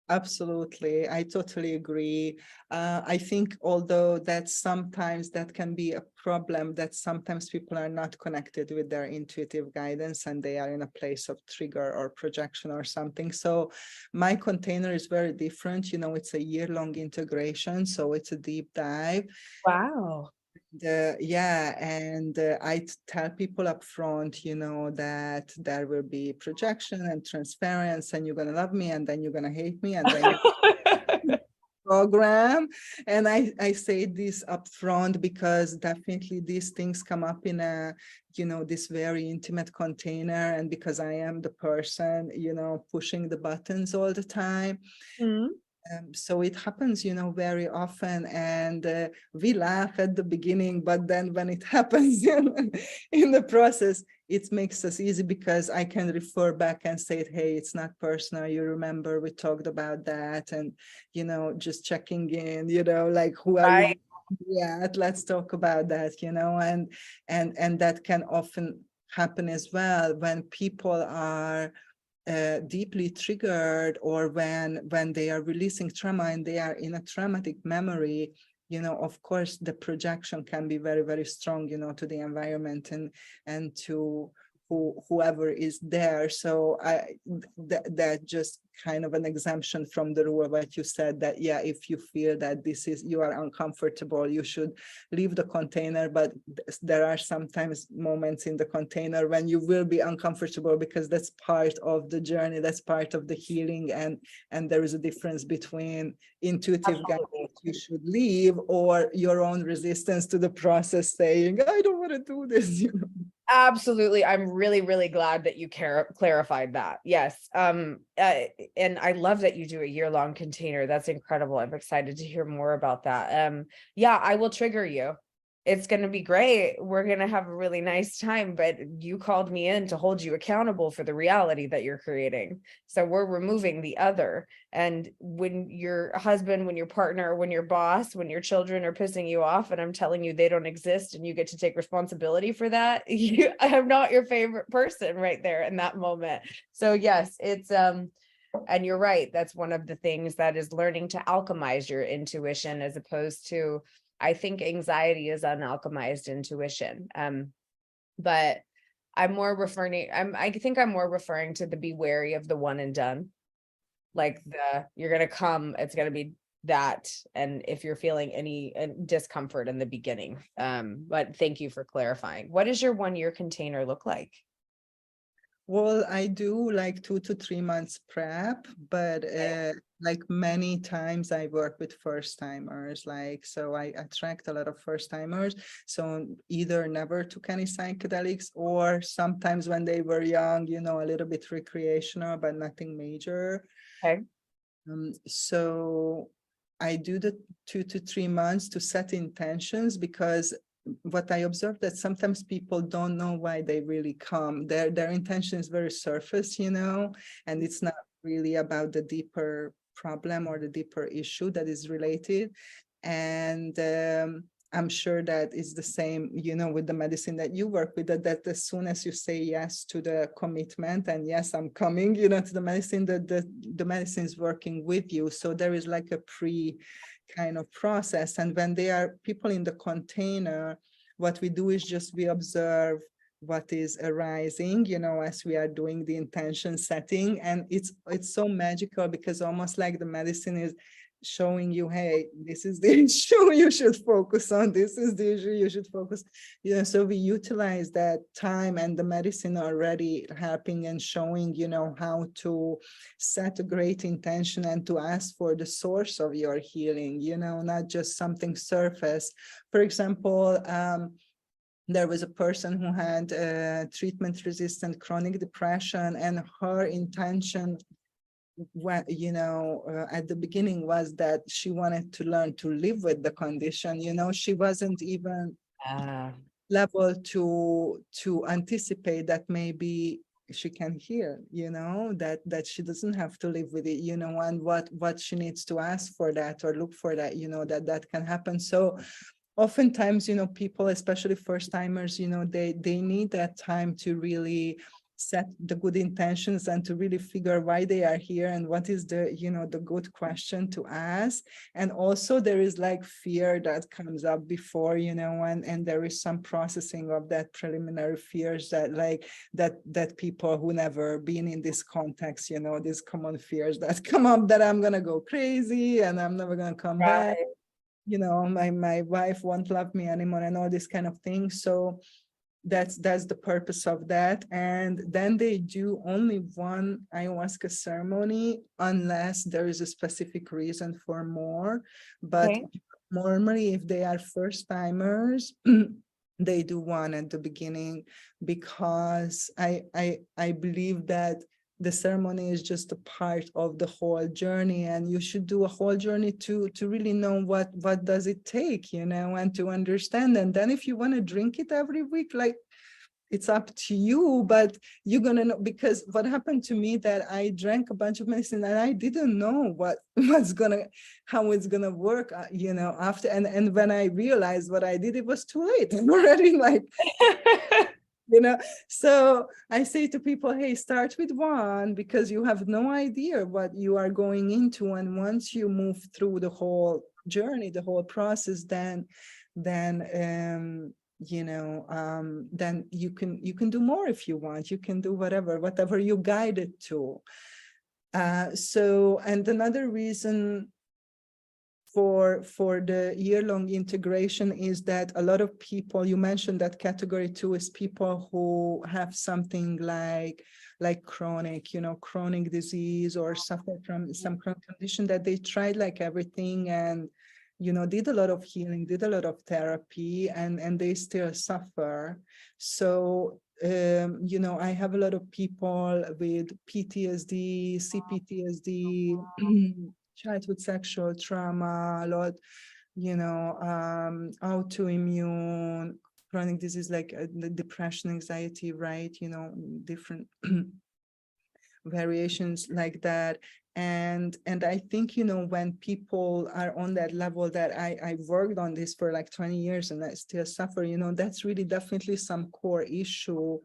Absolutely. I totally agree. I think, although that sometimes that can be a problem, that sometimes people are not connected with their intuitive guidance and they are in a place of trigger or projection or something. So my container is very different. It's a year-long integration. So it's a deep dive. Wow. I tell people up front, that there will be projection and transference, and you're going to love me, and then you're going to hate me, and then program. And I say this up front because definitely these things come up in a, this very intimate container. And because I am the person, pushing the buttons all the time. Mm-hmm. So it happens, very often, and we laugh at the beginning, but then when it happens in the process, it makes us easy, because I can refer back and say, hey, it's not personal. You remember we talked about that, and, just checking in, like, who are you? Yeah, let's talk about that, and that can often happen as well when people are deeply triggered, or when they are releasing trauma and they are in a traumatic memory. Of course the projection can be very, very strong, to the environment and to whoever is there. So that just kind of an exemption from the rule, what you said, that yeah, if you feel that you are uncomfortable, you should leave the container. But there are sometimes moments in the container when you will be uncomfortable, because that's part of the journey, that's part of the healing. And there is a difference between intuitive guidance, you should leave, or your own resistance to the process saying, I don't want to do this, you know. Absolutely. I'm really, really glad that you clarified that. Yes. And I love that you do a year-long container. That's incredible. I'm excited to hear more about that. Yeah, I will trigger you. It's going to be great. We're going to have a really nice time, but you called me in to hold you accountable for the reality that you're creating. So we're removing the other. And when your husband, when your partner, when your boss, when your children are pissing you off, and I'm telling you they don't exist and you get to take responsibility for that, I'm not your favorite person right there in that moment. So yes, it's, and you're right. That's one of the things that is learning to alchemize your intuition, as opposed to, I think anxiety is unalchemized intuition. But I'm more referring, I think I'm more referring to the be wary of the one and done. Like you're going to come, it's going to be that. And if you're feeling any discomfort in the beginning, but thank you for clarifying. What does your 1-year container look like? Well, I do like 2 to 3 months prep, but like many times I work with first timers, like, so I attract a lot of first timers. So either never took any psychedelics, or sometimes when they were young, you know, a little bit recreational, but nothing major. Okay. So I do the 2 to 3 months to set intentions, because what I observed that sometimes people don't know why they really come. Their intention is very surface, you know, and it's not really about the deeper problem or the deeper issue that is related. And I'm sure that it's the same, you know, with the medicine that you work with, that as soon as you say yes to the commitment and yes, I'm coming, you know, to the medicine, the medicine is working with you. So there is like a kind of process. And when they are people in the container, what we do is just we observe what is arising, you know, as we are doing the intention setting. And it's so magical, because almost like the medicine is showing you, hey, this is the issue you should focus on, this is the issue you should focus, you know. So we utilize that time and the medicine already helping and showing, you know, how to set a great intention and to ask for the source of your healing, you know, not just something surface. For example, there was a person who had treatment-resistant chronic depression, and her intention, you know, at the beginning was that she wanted to learn to live with the condition. You know, she wasn't even level to anticipate that maybe she can heal, you know, that she doesn't have to live with it, you know, and what she needs to ask for that or look for that, you know, that can happen. So oftentimes, you know, people, especially first timers, you know, they need that time to really set the good intentions and to really figure why they are here and what is the, you know, the good question to ask. And also there is like fear that comes up before, you know, and there is some processing of that preliminary fears that like that people who never been in this context, you know, these common fears that come up, that I'm gonna go crazy and I'm never gonna come back, you know, my wife won't love me anymore, and all this kind of thing. So that's the purpose of that. And then they do only one ayahuasca ceremony unless there is a specific reason for more. But normally, if they are first timers, they do one at the beginning, because I believe that the ceremony is just a part of the whole journey, and you should do a whole journey to really know what does it take, you know, and to understand. And then if you want to drink it every week, like, it's up to you, but you're gonna know. Because what happened to me, that I drank a bunch of medicine and I didn't know how it's gonna work, you know, after. And when I realized what I did, it was too late. I'm already like you know. So I say to people, hey, start with one, because you have no idea what you are going into. And once you move through the whole journey, the whole process, then then you can do more if you want. You can do whatever you guided to. And another reason for the year-long integration is that a lot of people, you mentioned that category 2 is people who have something like chronic disease, or suffer from some chronic condition, that they tried like everything and did a lot of healing, did a lot of therapy, and they still suffer. So I have a lot of people with PTSD, CPTSD, childhood sexual trauma, a lot, autoimmune, chronic disease like the depression, anxiety, right? Different variations like that. And I think, when people are on that level, that I worked on this for like 20 years and I still suffer, that's really definitely some core issue.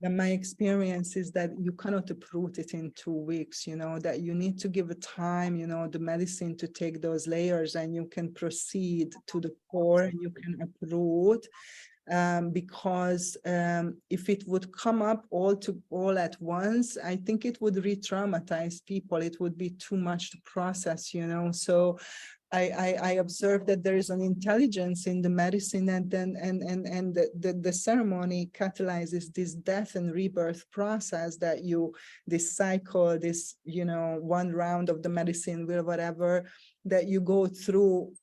And my experience is that you cannot uproot it in 2 weeks, that you need to give it time, the medicine to take those layers, and you can proceed to the core and you can uproot. Because if it would come up all at once, I think it would re-traumatize people. It would be too much to process, So I observed that there is an intelligence in the medicine, and then and the ceremony catalyzes this death and rebirth process, that this cycle, this one round of the medicine will whatever that you go through,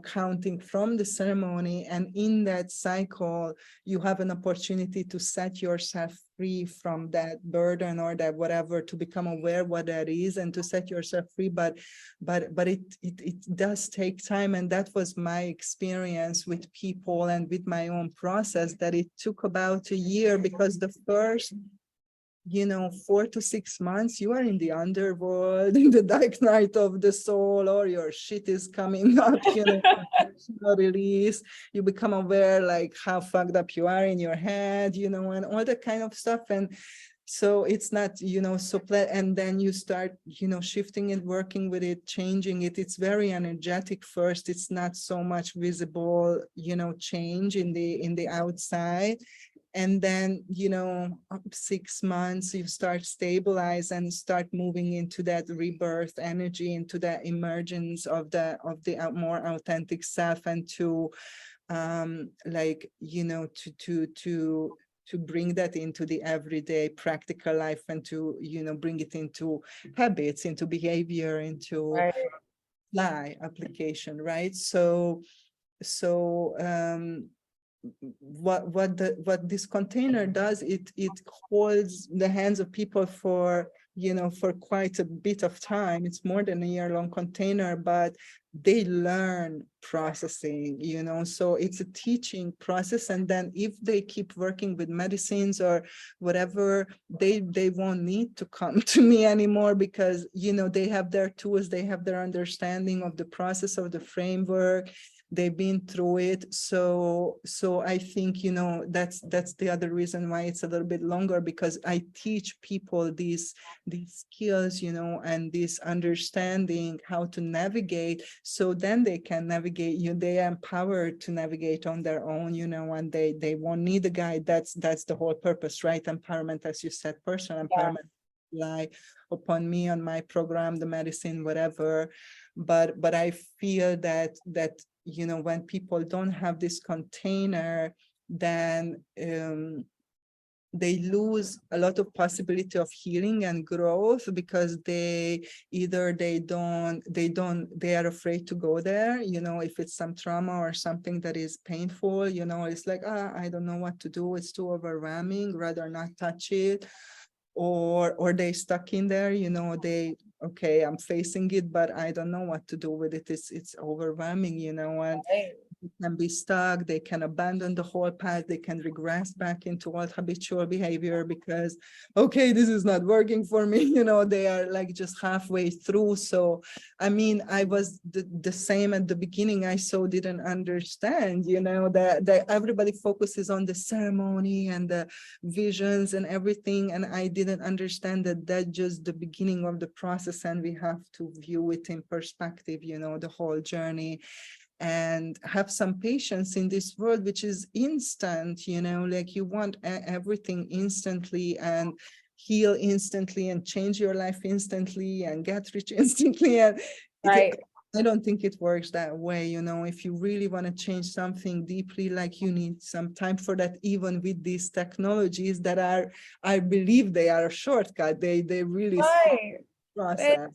counting from the ceremony, and in that cycle you have an opportunity to set yourself free from that burden or that whatever, to become aware what that is and to set yourself free. But it does take time, and that was my experience with people and with my own process, that it took about a year, because the first 4 to 6 months, you are in the underworld, in the dark night of the soul, or your shit is coming up, release. You become aware like how fucked up you are in your head, and all that kind of stuff. And so it's not, and then you start, shifting it, working with it, changing it. It's very energetic first. It's not so much visible, change in the outside. And then 6 months you start stabilize and start moving into that rebirth energy, into that emergence of the more authentic self, and to to bring that into the everyday practical life, and to bring it into habits, into behavior, into application, right? So what this container does, it holds the hands of people for for quite a bit of time. It's more than a year-long container, but they learn processing, so it's a teaching process. And then if they keep working with medicines or whatever, they won't need to come to me anymore, because they have their tools, they have their understanding of the process, of the framework, they've been through it. So I think that's the other reason why it's a little bit longer, because I teach people these skills, and this understanding how to navigate, so then they can navigate. They are empowered to navigate on their own, and they won't need a guide. That's the whole purpose, right? Empowerment, as you said, personal empowerment, rely upon me, on my program, the medicine, whatever. But I feel that when people don't have this container, then they lose a lot of possibility of healing and growth, because they are afraid to go there. If it's some trauma or something that is painful, it's like, I don't know what to do, it's too overwhelming, rather not touch it. Or they stuck in there, okay, I'm facing it, but I don't know what to do with it. It's overwhelming, and they can be stuck, they can abandon the whole path, they can regress back into old habitual behavior, because, okay, this is not working for me, they are like just halfway through. So, I mean, I was the same at the beginning. I so didn't understand, that everybody focuses on the ceremony and the visions and everything, and I didn't understand that that's just the beginning of the process, and we have to view it in perspective, the whole journey. and have some patience in this world, which is instant, like you want everything instantly and heal instantly and change your life instantly and get rich instantly. And Right. I don't think it works that way. If you really want to change something deeply, like you need some time for that, even with these technologies that are, I believe they are a shortcut. They really Right. process.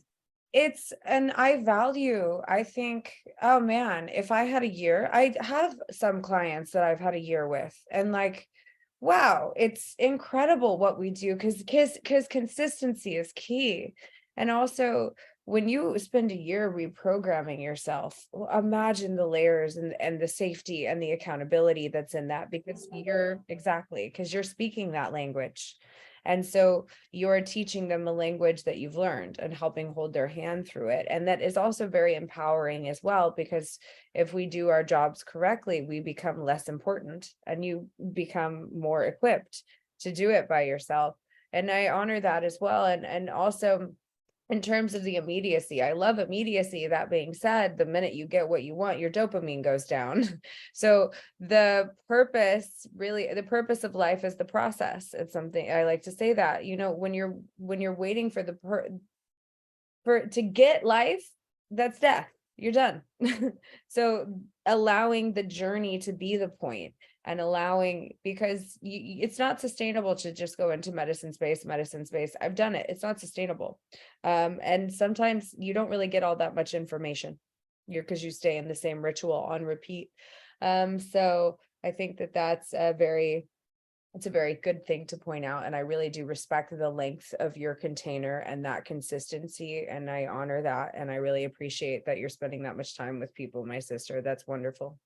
And I think, oh man, if I had a year, I have some clients that I've had a year with, and like, wow, it's incredible what we do because consistency is key. And also, when you spend a year reprogramming yourself, imagine the layers and the safety and the accountability that's in that, because you're speaking that language. And so you're teaching them a language that you've learned and helping hold their hand through it. And that is also very empowering as well, because if we do our jobs correctly, we become less important and you become more equipped to do it by yourself. And I honor that as well. And also, in terms of the immediacy, I love immediacy. That being said, the minute you get what you want, your dopamine goes down. So the purpose of life is the process. It's something I like to say that, when you're waiting for to get life, that's death. You're done. So allowing the journey to be the point, and allowing, because it's not sustainable to just go into medicine space. I've done it. It's not sustainable. And sometimes you don't really get all that much information because you stay in the same ritual on repeat. So I think that's it's a very good thing to point out. And I really do respect the length of your container and that consistency. And I honor that. And I really appreciate that you're spending that much time with people, my sister. That's wonderful.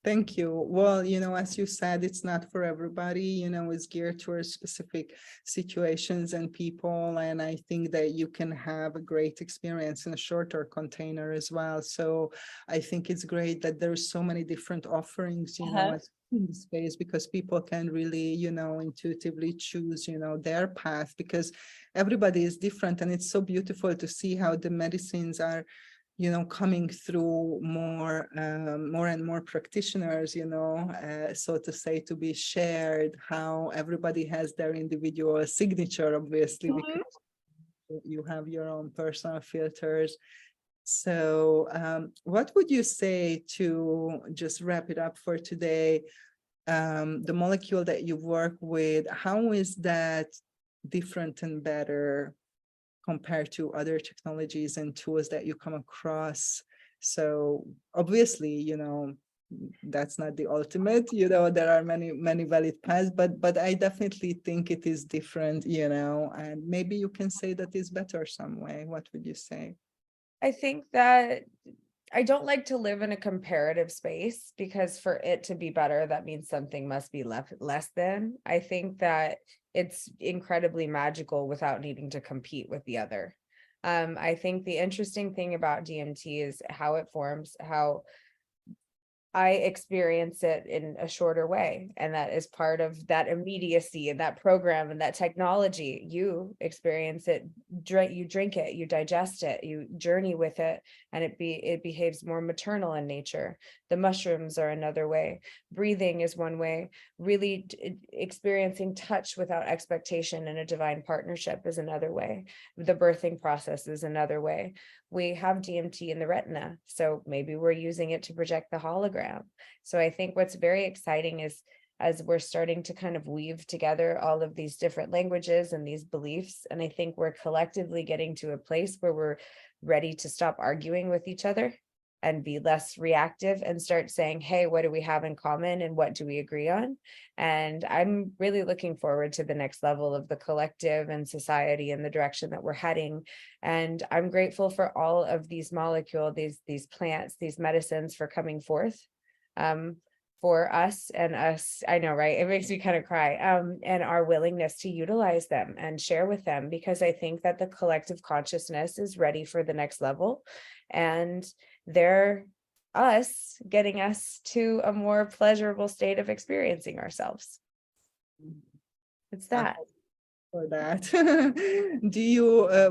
Thank you. Well, as you said, it's not for everybody, it's geared towards specific situations and people. And I think that you can have a great experience in a shorter container as well. So I think it's great that there's so many different offerings, in the space, because people can really, intuitively choose, their path, because everybody is different. And it's so beautiful to see how the medicines are coming through more and more practitioners, so to say, to be shared, how everybody has their individual signature, obviously, because you have your own personal filters. So what would you say, to just wrap it up for today, the molecule that you work with, how is that different and better compared to other technologies and tools that you come across? So obviously, that's not the ultimate, there are many valid paths, but I definitely think it is different, and maybe you can say that is better some way. What would you say? I think that I don't like to live in a comparative space, because for it to be better, that means something must be less than. I think that it's incredibly magical without needing to compete with the other. I think the interesting thing about DMT is how it forms, how I experience it in a shorter way. And that is part of that immediacy and that program and that technology. You experience it, you drink it, you digest it, you journey with it, and it behaves more maternal in nature. The mushrooms are another way. Breathing is one way. Really experiencing touch without expectation in a divine partnership is another way. The birthing process is another way. We have DMT in the retina, so maybe we're using it to project the hologram. So I think what's very exciting is, as we're starting to kind of weave together all of these different languages and these beliefs, and I think we're collectively getting to a place where we're ready to stop arguing with each other and be less reactive and start saying, hey, what do we have in common and what do we agree on? And I'm really looking forward to the next level of the collective and society and the direction that we're heading. And I'm grateful for all of these molecules, these plants, these medicines for coming forth. For us, I know, right? It makes me kind of cry. And our willingness to utilize them and share with them, because I think that the collective consciousness is ready for the next level, and they're getting us to a more pleasurable state of experiencing ourselves. It's that. for that. Do you,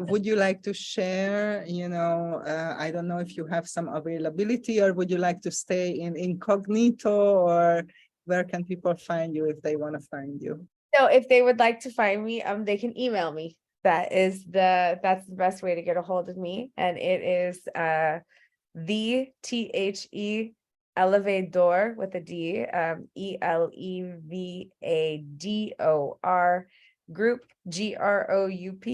would you like to share, I don't know if you have some availability, or would you like to stay in incognito, or where can people find you if they want to find you? So if they would like to find me, they can email me. That's the best way to get a hold of me. And it is the THE Elevador with a D, ELEVADOR group, GROUP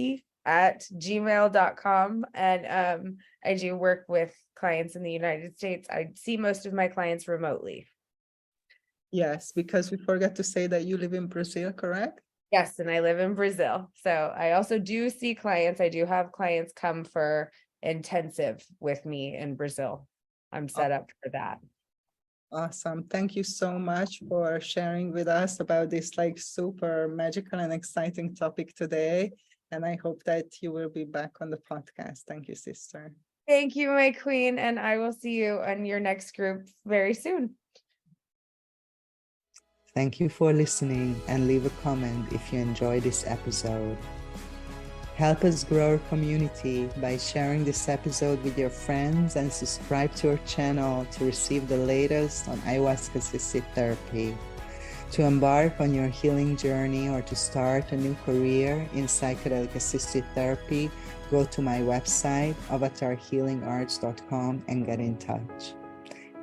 at gmail.com. And I do work with clients in the United States. I see most of my clients remotely. Yes, because we forgot to say that you live in Brazil, correct? Yes, and I live in Brazil. So I also do see clients. I do have clients come for intensive with me in Brazil. I'm set up for that. Awesome. Thank you so much for sharing with us about this like super magical and exciting topic today. And I hope that you will be back on the podcast. Thank you, sister. Thank you, my queen. And I will see you on your next group very soon. Thank you for listening, and leave a comment if you enjoyed this episode. Help us grow our community by sharing this episode with your friends, and subscribe to our channel to receive the latest on ayahuasca-assisted therapy. To embark on your healing journey or to start a new career in psychedelic-assisted therapy, go to my website, avatarhealingarts.com, and get in touch.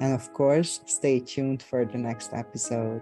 And of course, stay tuned for the next episode.